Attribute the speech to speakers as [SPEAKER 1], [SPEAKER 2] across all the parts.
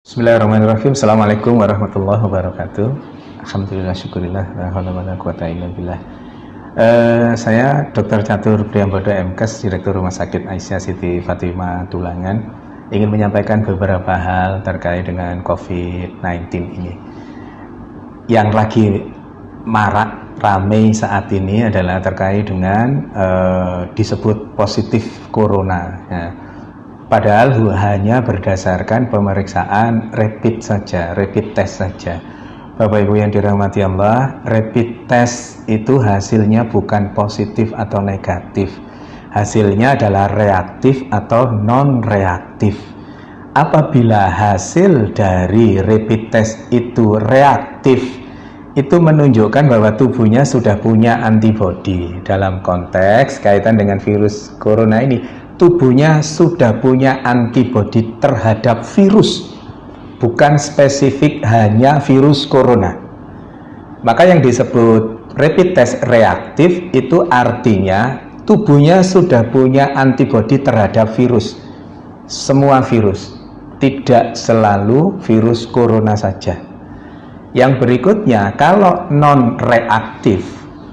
[SPEAKER 1] Bismillahirrahmanirrahim. Assalamualaikum warahmatullahi wabarakatuh. Alhamdulillah, syukurillah, la haula wala quwata illa billah. Saya Dr. Catur Priambodo MKes, Direktur Rumah Sakit Aisyah Siti Fatimah Tulangan, ingin menyampaikan beberapa hal terkait dengan COVID-19 ini. Yang lagi marak ramai saat ini adalah terkait dengan disebut positif corona. Ya. Padahal hanya berdasarkan pemeriksaan rapid saja, rapid test saja. Bapak Ibu yang dirahmati Allah, rapid test itu hasilnya bukan positif atau negatif. Hasilnya adalah reaktif atau non-reaktif. Apabila hasil dari rapid test itu reaktif, itu menunjukkan bahwa tubuhnya sudah punya antibodi. Dalam konteks kaitan dengan virus corona ini, tubuhnya sudah punya antibodi terhadap virus, bukan spesifik hanya virus corona. Maka yang disebut rapid test reaktif itu artinya tubuhnya sudah punya antibodi terhadap virus, semua virus, tidak selalu virus corona saja. Yang berikutnya, kalau non reaktif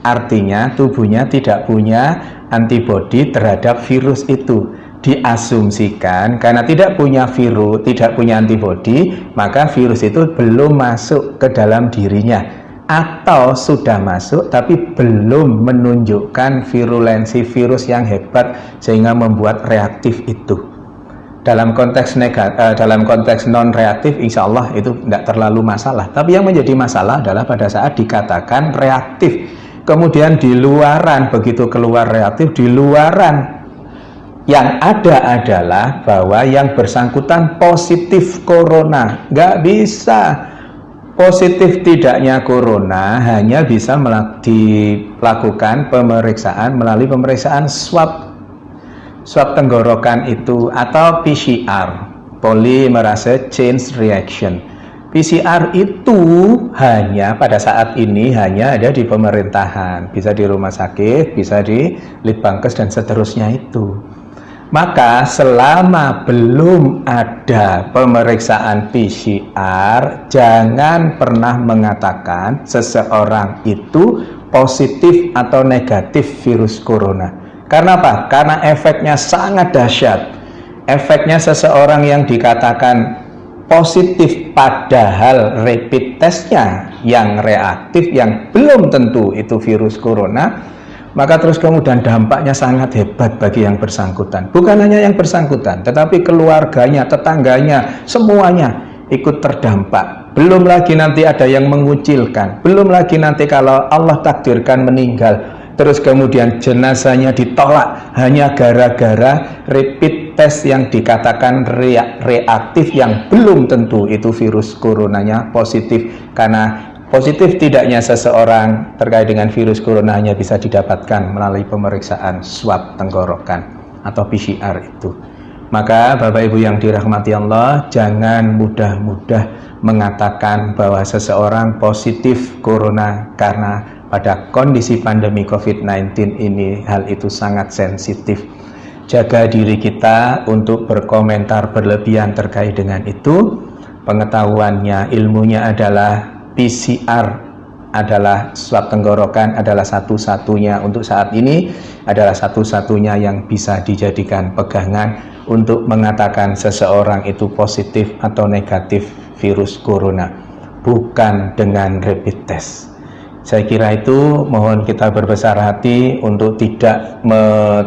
[SPEAKER 1] artinya tubuhnya tidak punya antibodi terhadap virus itu. Diasumsikan karena tidak punya virus, tidak punya antibodi, maka virus itu belum masuk ke dalam dirinya, atau sudah masuk tapi belum menunjukkan virulensi virus yang hebat sehingga membuat reaktif itu. Dalam konteks dalam konteks non reaktif, insya Allah itu tidak terlalu masalah. Tapi yang menjadi masalah adalah pada saat dikatakan reaktif, kemudian di luaran, begitu keluar reaktif, di luaran yang ada adalah bahwa yang bersangkutan positif corona. Nggak bisa. Positif tidaknya corona hanya bisa dilakukan pemeriksaan melalui pemeriksaan swab tenggorokan itu, atau PCR, polymerase chain reaction. PCR itu hanya pada saat ini hanya ada di pemerintahan, bisa di rumah sakit, bisa di Litbangkes dan seterusnya itu. Maka selama belum ada pemeriksaan PCR, jangan pernah mengatakan seseorang itu positif atau negatif virus corona. Karena apa? Karena efeknya sangat dahsyat. Efeknya seseorang yang dikatakan positif padahal rapid testnya yang reaktif, yang belum tentu itu virus corona, maka terus kemudian dampaknya sangat hebat bagi yang bersangkutan. Bukan hanya yang bersangkutan, tetapi keluarganya, tetangganya, semuanya ikut terdampak. Belum lagi nanti ada yang mengucilkan, belum lagi nanti kalau Allah takdirkan meninggal, terus kemudian jenazahnya ditolak hanya gara-gara rapid test yang dikatakan reaktif, yang belum tentu itu virus coronanya positif. Karena positif tidaknya seseorang terkait dengan virus corona hanya bisa didapatkan melalui pemeriksaan swab tenggorokan atau PCR itu. Maka Bapak Ibu yang dirahmati Allah, jangan mudah-mudah mengatakan bahwa seseorang positif corona, karena pada kondisi pandemi COVID-19 ini hal itu sangat sensitif. Jaga diri kita untuk berkomentar berlebihan terkait dengan itu. Pengetahuannya, ilmunya adalah PCR adalah swab tenggorokan, adalah satu-satunya untuk saat ini, adalah satu-satunya yang bisa dijadikan pegangan untuk mengatakan seseorang itu positif atau negatif virus corona, bukan dengan rapid test. Saya kira itu, mohon kita berbesar hati untuk tidak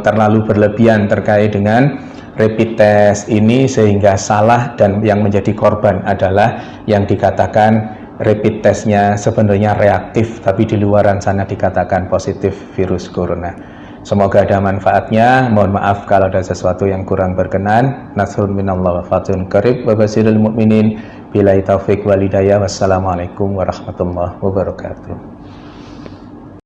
[SPEAKER 1] terlalu berlebihan terkait dengan rapid test ini sehingga salah, dan yang menjadi korban adalah yang dikatakan rapid testnya sebenarnya reaktif tapi di luaran sana dikatakan positif virus corona. Semoga ada manfaatnya. Mohon maaf kalau ada sesuatu yang kurang berkenan. Nasrun minallah wa fatun qarib wa basirul mu'minin. Billahi taufiq wal hidayah. Wassalamualaikum warahmatullahi wabarakatuh.